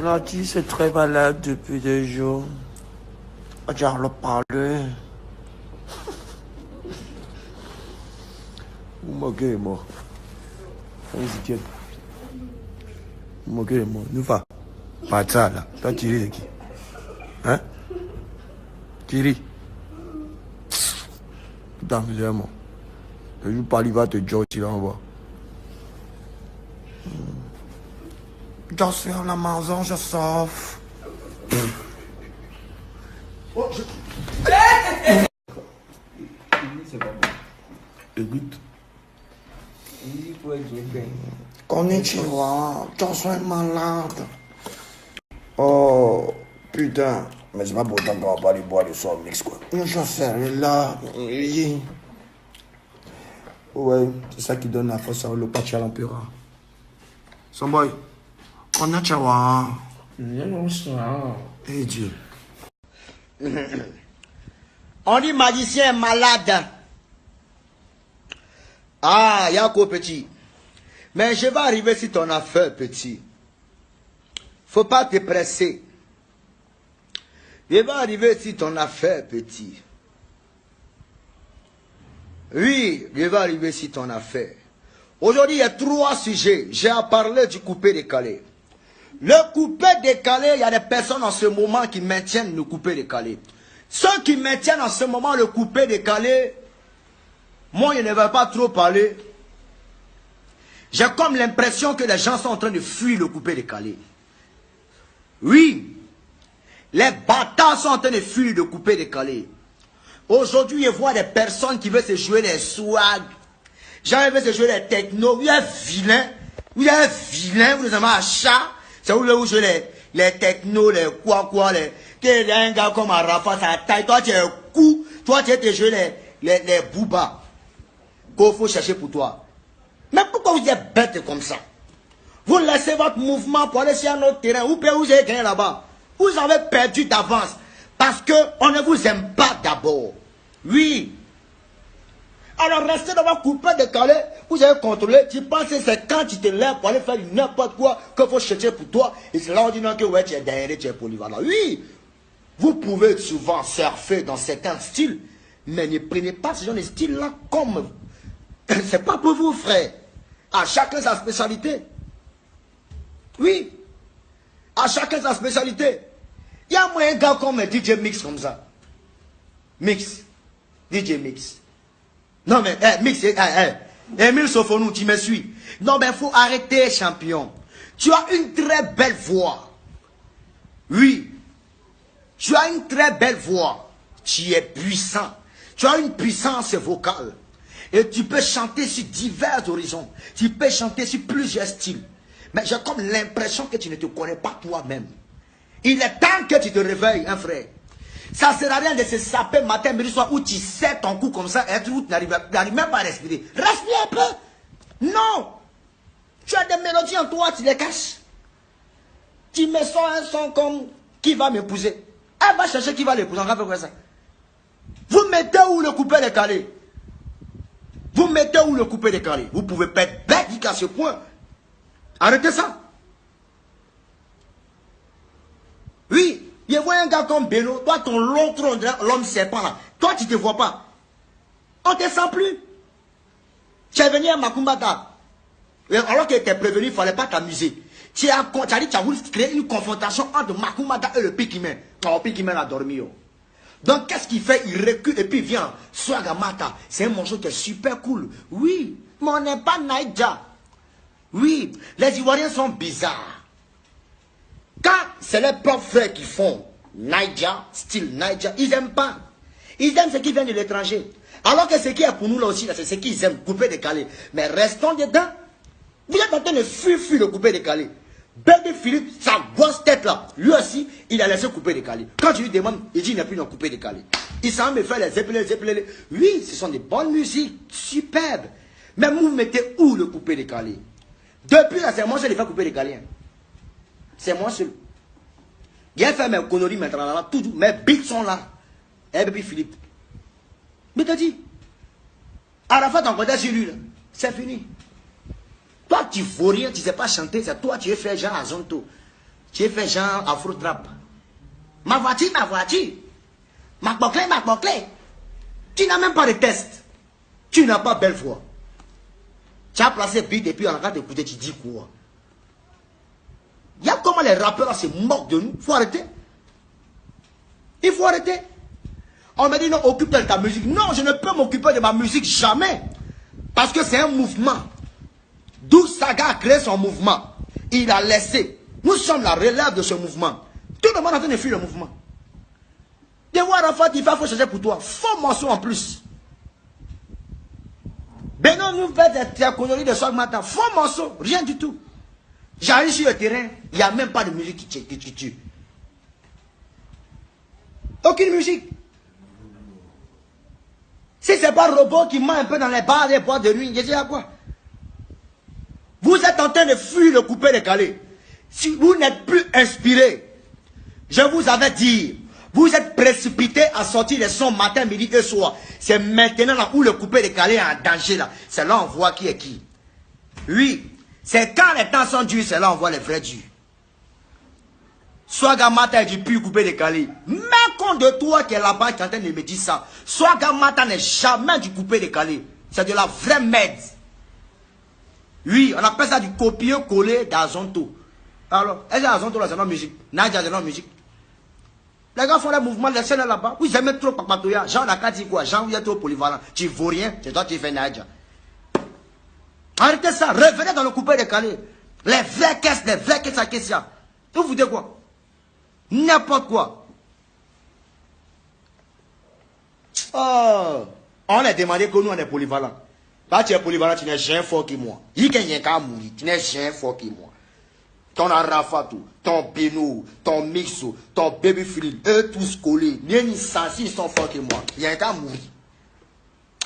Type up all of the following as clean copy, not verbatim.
On a dit c'est très malade depuis des jours. On a parlé. Vous moquez moi. Vous moquez moi. Nous va. Pas ça là. Toi tu ris de qui? Hein? Tu ris? Putain, vraiment. Le jour par il va te dire tu l'envoies. Je suis à la maison, je sauve. Oh, je... C'est pas bon. Écoute. Konnichiwa, je suis malade. Oh, putain. Mais c'est pas pour autant qu'on va pas aller boire le soir mix quoi. Je sais, là. Ouais, c'est ça qui donne la force à le patch à l'empereur. Son boy. Konnichiwa. Eh Dieu. On dit magicien malade. Ah, Yako petit. Mais je vais arriver sur ton affaire, petit. Faut pas te presser. Je vais arriver sur ton affaire, petit. Oui, je vais arriver sur ton affaire. Aujourd'hui, il y a 3 sujets. J'ai à parler du coupé décalé. Le coupé décalé, il y a des personnes en ce moment qui maintiennent le coupé décalé. Ceux qui maintiennent en ce moment le coupé décalé, moi, je ne vais pas trop parler. J'ai comme l'impression que les gens sont en train de fuir le coupé décalé. Oui, les bâtards sont en train de fuir le coupé décalé. Aujourd'hui, je vois des personnes qui veulent se jouer les swag. Gens veulent se jouer les techno. Vous êtes vilain. Vous êtes vilain. Vous avez un chat. C'est où vous jouez les techno, les quoi, les... T'es un gars comme Rafa, ça taille. Toi, tu es un coup. Toi, tu es joué les boubas. Qu'il faut chercher pour toi. Mais pourquoi vous êtes bête comme ça? Vous laissez votre mouvement pour aller sur un autre terrain. Où vous avez gagné là-bas? Vous avez perdu d'avance. Parce qu'on ne vous aime pas d'abord. Oui. Alors restez dans votre coupé décalé. Vous avez contrôlé. Tu penses que c'est quand tu te lèves pour aller faire n'importe quoi qu'il faut chercher pour toi. Et c'est là on dit non que ouais, tu es derrière, tu es polyvalent. Oui. Vous pouvez souvent surfer dans certains styles. Mais ne prenez pas ce genre de style-là comme... C'est pas pour vous, frère. À chacun sa spécialité. Oui. À chacun sa spécialité. Il y a moi un gars comme DJ Mix comme ça. Mix. DJ Mix. Non mais, Mix, Emile Sofonou, tu me suis. Non mais il faut arrêter, champion. Tu as une très belle voix. Oui. Tu as une très belle voix. Tu es puissant. Tu as une puissance vocale. Et tu peux chanter sur divers horizons. Tu peux chanter sur plusieurs styles. Mais j'ai comme l'impression que tu ne te connais pas toi-même. Il est temps que tu te réveilles, hein, frère. Ça ne sert à rien de se saper matin, midi, soir, où tu sais ton cou comme ça, et tu n'arrives même pas à respirer. Respire un peu. Non. Tu as des mélodies en toi, tu les caches. Tu me sors un son comme qui va m'épouser. Elle va chercher qui va l'épouser. On va faire ça. Vous mettez où le coupé décalé? Vous mettez où le coupé décalé? Vous pouvez pas être bête jusqu'à ce point. Arrêtez ça. Oui, il voit un gars comme Beno. Toi, ton long tronc, l'homme serpent là. Toi, tu ne te vois pas. On ne te sent plus. Tu es venu à Makumbata. Alors que tu étais prévenu, il ne fallait pas t'amuser. Tu as dit que tu as voulu créer une confrontation entre Makumbata et le Pikimen. Oh, Pikimen a dormi. Oh. Donc, qu'est-ce qu'il fait? Il recule et puis il vient. Swagamata, c'est un morceau qui est super cool. Oui, mais on n'est pas Naïdja. Oui, les Ivoiriens sont bizarres. Quand c'est les propres frères qui font Naïdja, style Naïdja, ils n'aiment pas. Ils aiment ce qui vient de l'étranger. Alors que ce qui est pour nous là aussi, c'est ce qu'ils aiment, coupé décalé. Mais restons dedans. Vous êtes en train de fuir le coupé décalé. Baby Philippe, sa grosse tête là, lui aussi, il a laissé couper décalé. Quand tu lui demandes, il dit il n'est plus dans coupé décalé. Il s'en me faire les épelés. Oui, ce sont des bonnes musiques, superbes. Mais vous mettez où le coupé décalé? Depuis là, c'est moi seul qui fait couper décalé. Hein. C'est moi seul. Il a fait mes conneries maintenant là, tout, mes beats sont là. Eh Baby Philippe. Mais t'as dit, Arafat en comptait sur lui là, c'est fini. Toi, tu vaux rien, tu ne sais pas chanter. C'est toi, tu es fait genre à Zonto. Tu es fait genre Afro-Trap. Ma voiture. Ma bouclée. Tu n'as même pas de test. Tu n'as pas belle voix. Tu as placé beat et puis en train d'écouter, tu dis quoi? Il y a comment les rappeurs là se moquent de nous. Il faut arrêter. Il faut arrêter. On me dit non, occupe-toi de ta musique. Non, je ne peux m'occuper de ma musique jamais. Parce que c'est un mouvement. D'où Saga a créé son mouvement. Il a laissé. Nous sommes la relève de ce mouvement. Tout le monde est en train de fuir le mouvement. De voir Rafat, il faut chercher pour toi. Faux morceau en plus. Benoît nous fait des conneries de chaque matin. Faux morceau, rien du tout. J'arrive sur le terrain, il n'y a même pas de musique qui tue. Aucune musique. Si c'est pas robot qui ment un peu dans les bars et les boîtes de nuit, je dis à quoi? Vous êtes en train de fuir le coupé décalé. Si vous n'êtes plus inspiré, je vous avais dit, vous êtes précipité à sortir les sons matin, midi et soir. C'est maintenant là où le coupé décalé est en danger là. C'est là on voit qui est qui. Oui, c'est quand les temps sont durs, c'est là on voit les vrais durs. Swaga Mata est du pur coupé décalé. Même compte de toi qui est là-bas qui est en train de me dire ça. Swaga Mata n'est jamais du coupé décalé. C'est de la vraie merde. Oui, on appelle ça du copier-coller d'Azonto. Alors, est-ce que Azonto là c'est notre musique? Nadia c'est notre musique. Les gars font les mouvements, les scènes là-bas. Vous aimez trop Papatoya. Jean Dakar dit quoi? Jean, vous êtes trop polyvalent. Tu vaux rien. C'est toi qui fais Nadia. Arrêtez ça. Revenez dans le coupé décalé. Les vraies caisses à question. Vous vous dites quoi? N'importe quoi. Oh. On a demandé que nous on est polyvalent. Quand tu es polyvalent, tu n'es jamais fort que moi. Tu n'es jamais fort que moi. Ton Arafatou, ton Beno, ton Mixo, ton Baby Philippe, eux tous collés. Ils sont forts que moi. Il y a un cas mourir.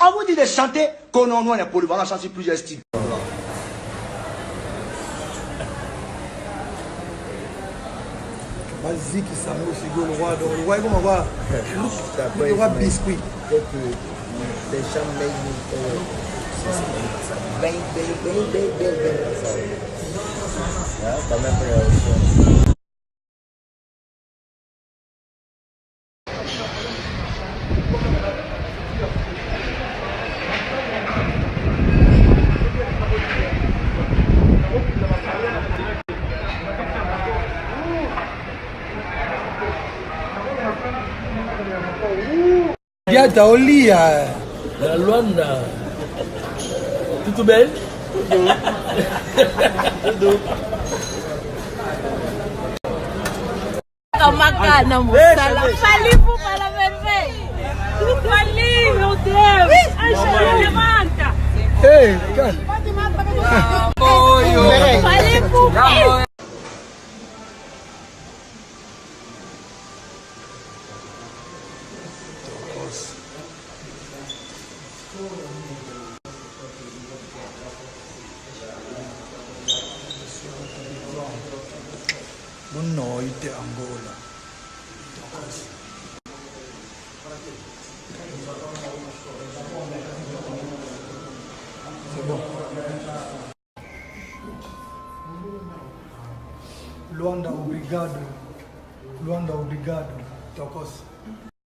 On vous dit de chanter que nous on est polyvalent, chanter plusieurs styles. Vas-y, qui s'en met aussi le roi. Le roi, comment on va? Le roi biscuit. They shall make me bem. Tá me apoiando. Viaggia Olia. Dalla Luanda. Tutto bene? Tudo. Makan mo. Fali po pala, perfeito. Fali, meu Deus. Ai, levanta. Ei, cara. Fali po. Bunoite Angola. C'est bon. Luanda, obrigado. Luanda, obrigado. Tocos.